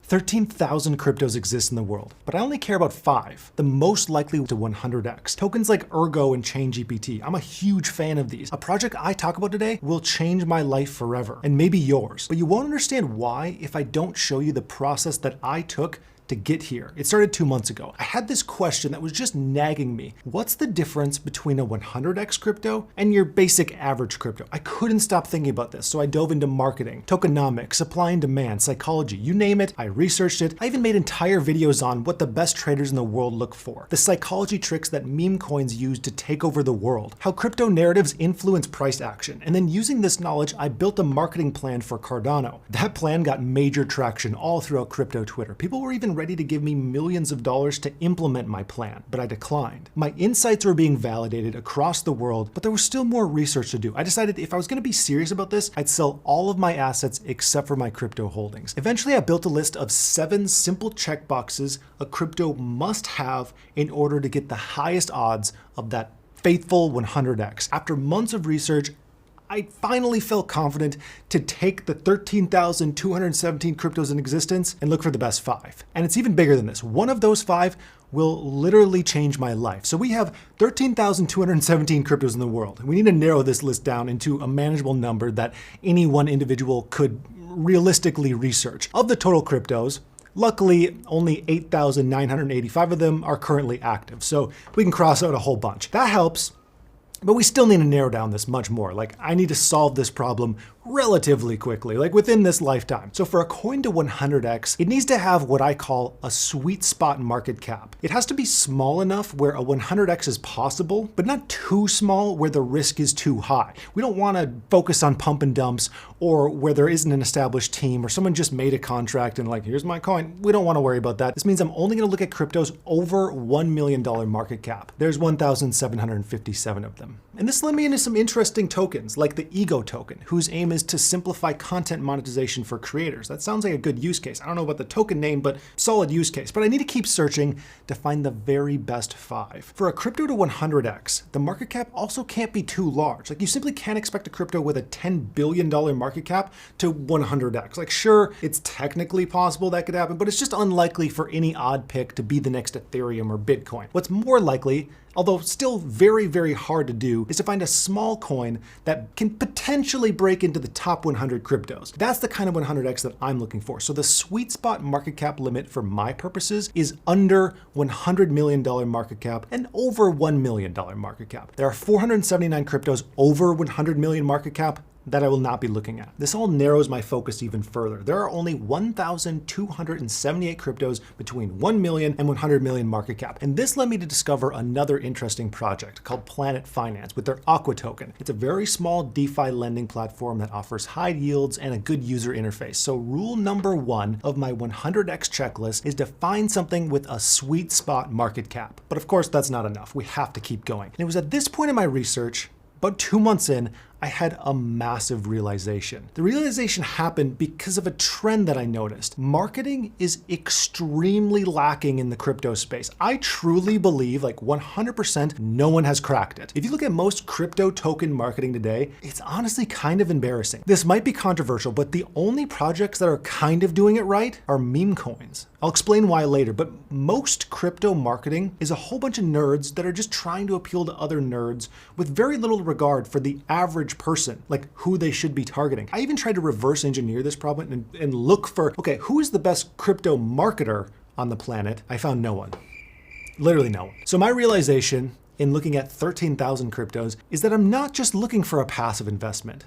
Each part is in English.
13,000 cryptos exist in the world, but I only care about 5, the most likely to 100x. Tokens like Ergo and ChainGPT, I'm a huge fan of these. A project I talk about today will change my life forever, and maybe yours. But you won't understand why if I don't show you the process that I took to get here. It started 2 months ago. I had this question that was just nagging me. What's the difference between a 100x crypto and your basic average crypto? I couldn't stop thinking about this, so I dove into marketing, tokenomics, supply and demand, psychology, you name it. I researched it. I even made entire videos on what the best traders in the world look for, the psychology tricks that meme coins use to take over the world, how crypto narratives influence price action, and then using this knowledge, I built a marketing plan for Cardano. That plan got major traction all throughout crypto Twitter. People were even ready to give me millions of dollars to implement my plan, but I declined. My insights were being validated across the world, but there was still more research to do. I decided if I was going to be serious about this, I'd sell all of my assets except for my crypto holdings. Eventually, I built a list of 7 simple checkboxes a crypto must have in order to get the highest odds of that faithful 100x. After months of research, I finally felt confident to take the 13,217 cryptos in existence and look for the best 5. And it's even bigger than this. One of those 5 will literally change my life. So we have 13,217 cryptos in the world. We need to narrow this list down into a manageable number that any one individual could realistically research. Of the total cryptos, luckily, only 8,985 of them are currently active. So we can cross out a whole bunch. That helps. But we still need to narrow down this much more. Like, I need to solve this problem relatively quickly, like within this lifetime. So for a coin to 100x, it needs to have what I call a sweet spot market cap. It has to be small enough where a 100x is possible, but not too small where the risk is too high. We don't want to focus on pump and dumps or where there isn't an established team or someone just made a contract and like, here's my coin. We don't want to worry about that. This means I'm only going to look at cryptos over $1 million market cap. There's 1,757 of them. And this led me into some interesting tokens like the Ego token, whose aim is to simplify content monetization for creators. That sounds like a good use case. I don't know about the token name, but solid use case. But I need to keep searching to find the very best 5. For a crypto to 100x, the market cap also can't be too large. Like, you simply can't expect a crypto with a $10 billion market cap to 100x. Like, sure, it's technically possible that could happen, but it's just unlikely for any odd pick to be the next Ethereum or Bitcoin. What's more likely, although still very, very hard to do, is to find a small coin that can potentially break into the top 100 cryptos. That's the kind of 100x that I'm looking for. So the sweet spot market cap limit for my purposes is under $100 million market cap and over $1 million market cap. There are 479 cryptos over 100 million market cap that I will not be looking at. This all narrows my focus even further. There are only 1,278 cryptos between 1 million and 100 million market cap. And this led me to discover another interesting project called Planet Finance with their Aqua token. It's a very small DeFi lending platform that offers high yields and a good user interface. So rule number 1 of my 100x checklist is to find something with a sweet spot market cap. But of course, that's not enough. We have to keep going. And it was at this point in my research, about 2 months in, I had a massive realization. The realization happened because of a trend that I noticed. Marketing is extremely lacking in the crypto space. I truly believe, like 100%, no one has cracked it. If you look at most crypto token marketing today, it's honestly kind of embarrassing. This might be controversial, but the only projects that are kind of doing it right are meme coins. I'll explain why later, but most crypto marketing is a whole bunch of nerds that are just trying to appeal to other nerds with very little regard for the average person, like who they should be targeting. I even tried to reverse engineer this problem and look for, okay, who is the best crypto marketer on the planet? I found no one. Literally no one. So my realization in looking at 13,000 cryptos is that I'm not just looking for a passive investment.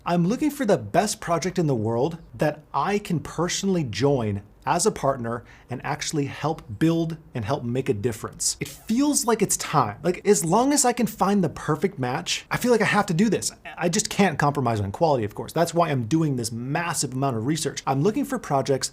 I'm looking for the best project in the world that I can personally join as a partner and actually help build and help make a difference. It feels like it's time. Like, as long as I can find the perfect match, I feel like I have to do this. I just can't compromise on quality, of course. That's why I'm doing this massive amount of research. I'm looking for projects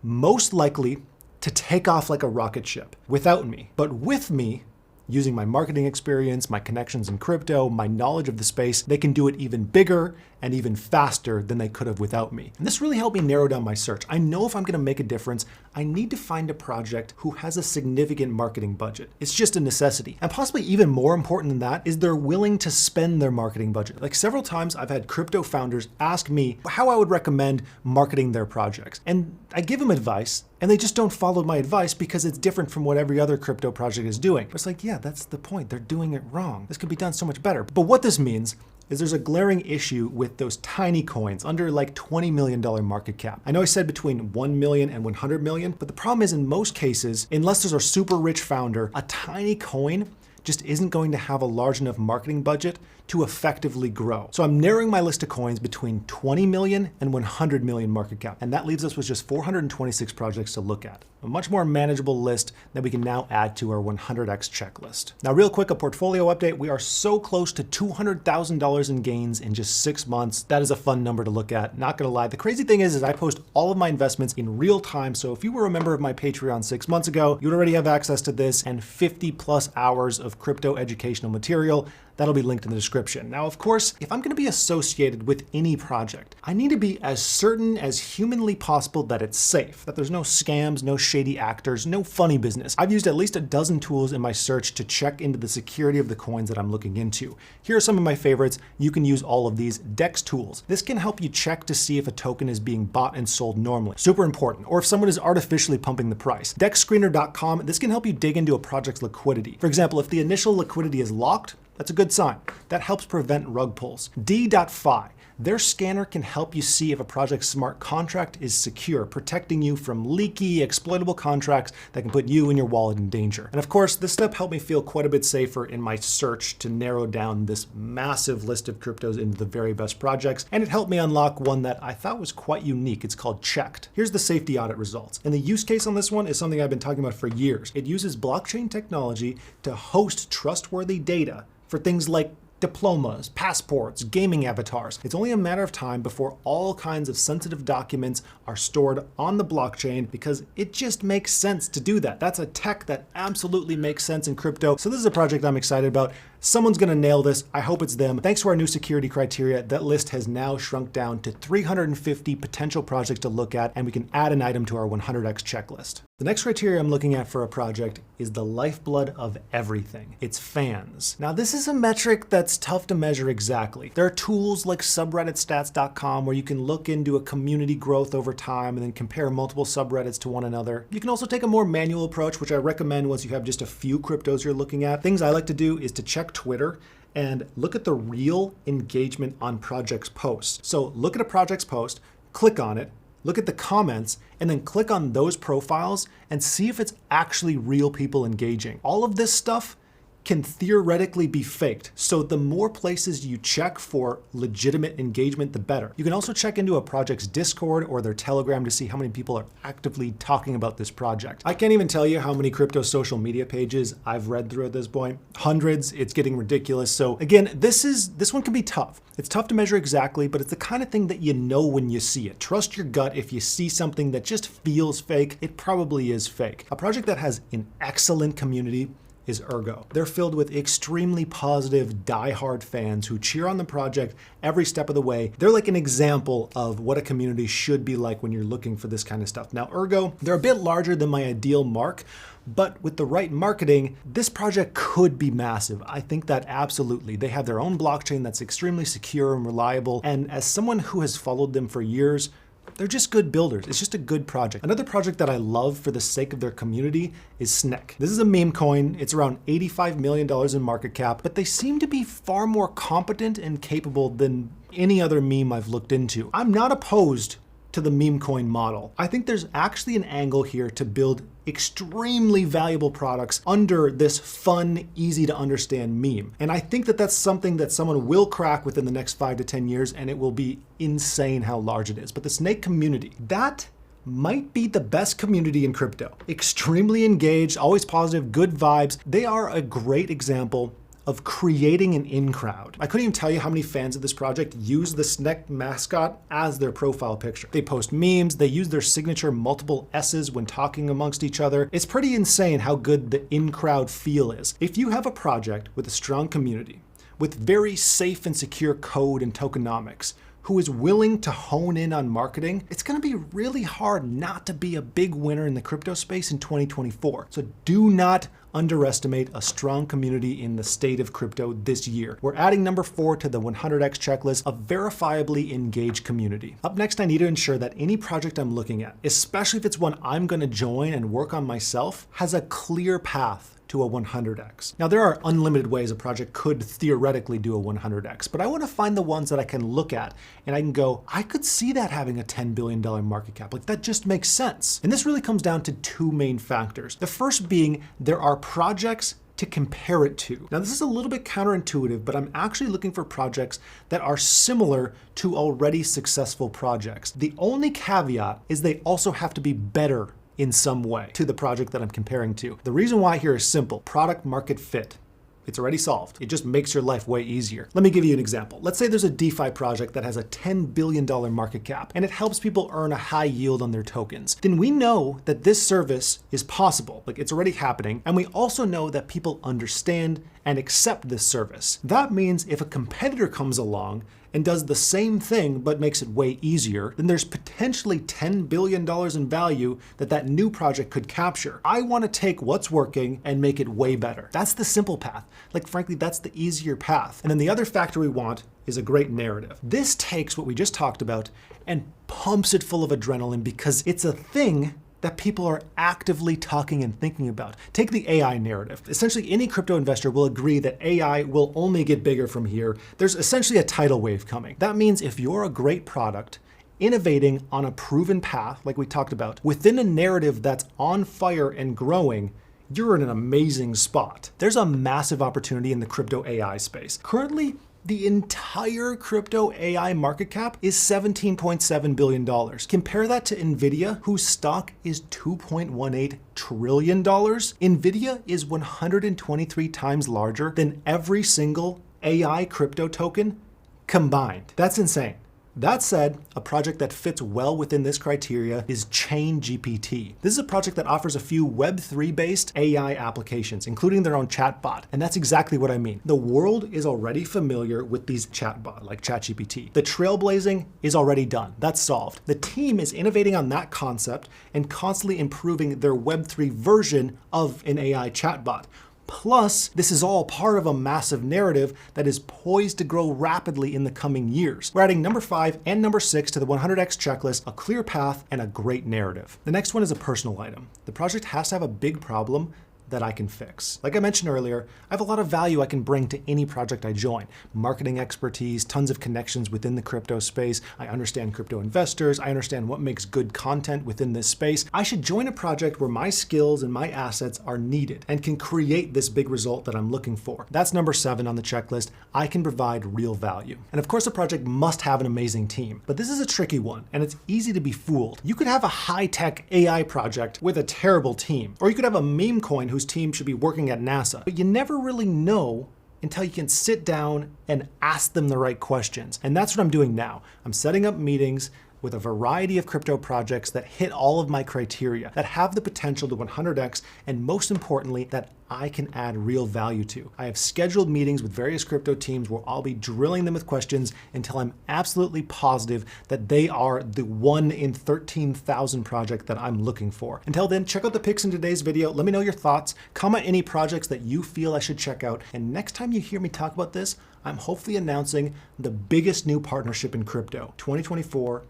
most likely to take off like a rocket ship without me, but with me Using my marketing experience, my connections in crypto, my knowledge of the space, they can do it even bigger and even faster than they could have without me. And this really helped me narrow down my search. I know if I'm gonna make a difference, I need to find a project who has a significant marketing budget. It's just a necessity. And possibly even more important than that is they're willing to spend their marketing budget. Like several times I've had crypto founders ask me how I would recommend marketing their projects. And I give them advice, and they just don't follow my advice because it's different from what every other crypto project is doing. But it's like, yeah, that's the point. They're doing it wrong. This could be done so much better. But what this means is there's a glaring issue with those tiny coins under like $20 million market cap. I know I said between 1 million and 100 million, but the problem is in most cases, unless there's a super rich founder, a tiny coin just isn't going to have a large enough marketing budget to effectively grow. So I'm narrowing my list of coins between 20 million and 100 million market cap. And that leaves us with just 426 projects to look at. A much more manageable list that we can now add to our 100x checklist. Now, real quick, a portfolio update. We are so close to $200,000 in gains in just 6 months. That is a fun number to look at. Not gonna lie. The crazy thing is I post all of my investments in real time. So if you were a member of my Patreon 6 months ago, you would already have access to this and 50 plus hours of crypto educational material. That'll be linked in the description. Now, of course, if I'm gonna be associated with any project, I need to be as certain as humanly possible that it's safe, that there's no scams, no shady actors, no funny business. I've used at least a dozen tools in my search to check into the security of the coins that I'm looking into. Here are some of my favorites. You can use all of these. DEX tools. This can help you check to see if a token is being bought and sold normally. Super important. Or if someone is artificially pumping the price. DEXscreener.com. This can help you dig into a project's liquidity. For example, if the initial liquidity is locked, that's a good sign. That helps prevent rug pulls. D.Fi. Their scanner can help you see if a project's smart contract is secure, protecting you from leaky, exploitable contracts that can put you and your wallet in danger. And of course, this step helped me feel quite a bit safer in my search to narrow down this massive list of cryptos into the very best projects. And it helped me unlock one that I thought was quite unique. It's called Checked. Here's the safety audit results. And the use case on this one is something I've been talking about for years. It uses blockchain technology to host trustworthy data for things like diplomas, passports, gaming avatars. It's only a matter of time before all kinds of sensitive documents are stored on the blockchain because it just makes sense to do that. That's a tech that absolutely makes sense in crypto. So this is a project I'm excited about. Someone's gonna nail this. I hope it's them. Thanks to our new security criteria, that list has now shrunk down to 350 potential projects to look at, and we can add an item to our 100x checklist. The next criteria I'm looking at for a project is the lifeblood of everything. It's fans. Now, this is a metric that's tough to measure exactly. There are tools like subredditstats.com where you can look into a community growth over time and then compare multiple subreddits to one another. You can also take a more manual approach, which I recommend once you have just a few cryptos you're looking at. Things I like to do is to check Twitter and look at the real engagement on projects' posts. So look at a project's post, click on it, look at the comments, and then click on those profiles and see if it's actually real people engaging. All of this stuff can theoretically be faked. So the more places you check for legitimate engagement, the better. You can also check into a project's Discord or their Telegram to see how many people are actively talking about this project. I can't even tell you how many crypto social media pages I've read through at this point. Hundreds, it's getting ridiculous. So again, this one can be tough. It's tough to measure exactly, but it's the kind of thing that you know when you see it. Trust your gut. If you see something that just feels fake, it probably is fake. A project that has an excellent community is Ergo. They're filled with extremely positive, die-hard fans who cheer on the project every step of the way. They're like an example of what a community should be like when you're looking for this kind of stuff. Now, Ergo, they're a bit larger than my ideal mark, but with the right marketing, this project could be massive. I think that absolutely. They have their own blockchain that's extremely secure and reliable, and as someone who has followed them for years, they're just good builders. It's just a good project. Another project that I love for the sake of their community is Snek. This is a meme coin. It's around $85 million in market cap, but they seem to be far more competent and capable than any other meme I've looked into. I'm not opposed to the meme coin model. I think there's actually an angle here to build extremely valuable products under this fun, easy to understand meme. And I think that that's something that someone will crack within the next 5 to 10 years, and it will be insane how large it is. But the Snake community, that might be the best community in crypto. Extremely engaged, always positive, good vibes. They are a great example of creating an in-crowd. I couldn't even tell you how many fans of this project use the Sneck mascot as their profile picture. They post memes, they use their signature multiple S's when talking amongst each other. It's pretty insane how good the in-crowd feel is. If you have a project with a strong community, with very safe and secure code and tokenomics, who is willing to hone in on marketing, it's gonna be really hard not to be a big winner in the crypto space in 2024. So do not underestimate a strong community in the state of crypto this year. We're adding number 4 to the 100x checklist, a verifiably engaged community. Up next, I need to ensure that any project I'm looking at, especially if it's one I'm gonna join and work on myself, has a clear path to a 100x. Now, there are unlimited ways a project could theoretically do a 100x, but I want to find the ones that I can look at and I can go, I could see that having a $10 billion market cap. Like, that just makes sense. And this really comes down to 2 main factors. The first being there are projects to compare it to. Now, this is a little bit counterintuitive, but I'm actually looking for projects that are similar to already successful projects. The only caveat is they also have to be better in some way to the project that I'm comparing to. The reason why here is simple: product market fit. It's already solved. It just makes your life way easier. Let me give you an example. Let's say there's a DeFi project that has a $10 billion market cap and it helps people earn a high yield on their tokens. Then we know that this service is possible, like it's already happening. And we also know that people understand and accept this service. That means if a competitor comes along and does the same thing but makes it way easier, then there's potentially $10 billion in value that new project could capture. I want to take what's working and make it way better. That's the simple path. Like, frankly, that's the easier path. And then the other factor we want is a great narrative. This takes what we just talked about and pumps it full of adrenaline because it's a thing that people are actively talking and thinking about. Take the AI narrative. Essentially, any crypto investor will agree that AI will only get bigger from here. There's essentially a tidal wave coming. That means if you're a great product, innovating on a proven path, like we talked about, within a narrative that's on fire and growing, you're in an amazing spot. There's a massive opportunity in the crypto AI space. Currently, the entire crypto AI market cap is $17.7 billion. Compare that to NVIDIA, whose stock is $2.18 trillion. NVIDIA is 123 times larger than every single AI crypto token combined. That's insane. That said, a project that fits well within this criteria is ChainGPT. This is a project that offers a few Web3-based AI applications, including their own chatbot. And that's exactly what I mean. The world is already familiar with these chatbots like ChatGPT. The trailblazing is already done. That's solved. The team is innovating on that concept and constantly improving their Web3 version of an AI chatbot. Plus, this is all part of a massive narrative that is poised to grow rapidly in the coming years. We're adding number 5 and number 6 to the 100x checklist, a clear path and a great narrative. The next one is a personal item. The project has to have a big problem that I can fix. Like I mentioned earlier, I have a lot of value I can bring to any project I join. Marketing expertise, tons of connections within the crypto space. I understand crypto investors. I understand what makes good content within this space. I should join a project where my skills and my assets are needed and can create this big result that I'm looking for. That's number 7 on the checklist. I can provide real value. And of course, a project must have an amazing team, but this is a tricky one and it's easy to be fooled. You could have a high-tech AI project with a terrible team, or you could have a meme coin whose team should be working at NASA. But you never really know until you can sit down and ask them the right questions. And that's what I'm doing now. I'm setting up meetings with a variety of crypto projects that hit all of my criteria, that have the potential to 100x, and most importantly, that I can add real value to. I have scheduled meetings with various crypto teams where I'll be drilling them with questions until I'm absolutely positive that they are the 1 in 13,000 project that I'm looking for. Until then, check out the pics in today's video. Let me know your thoughts. Comment any projects that you feel I should check out. And next time you hear me talk about this, I'm hopefully announcing the biggest new partnership in crypto. 2024,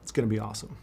it's gonna be awesome.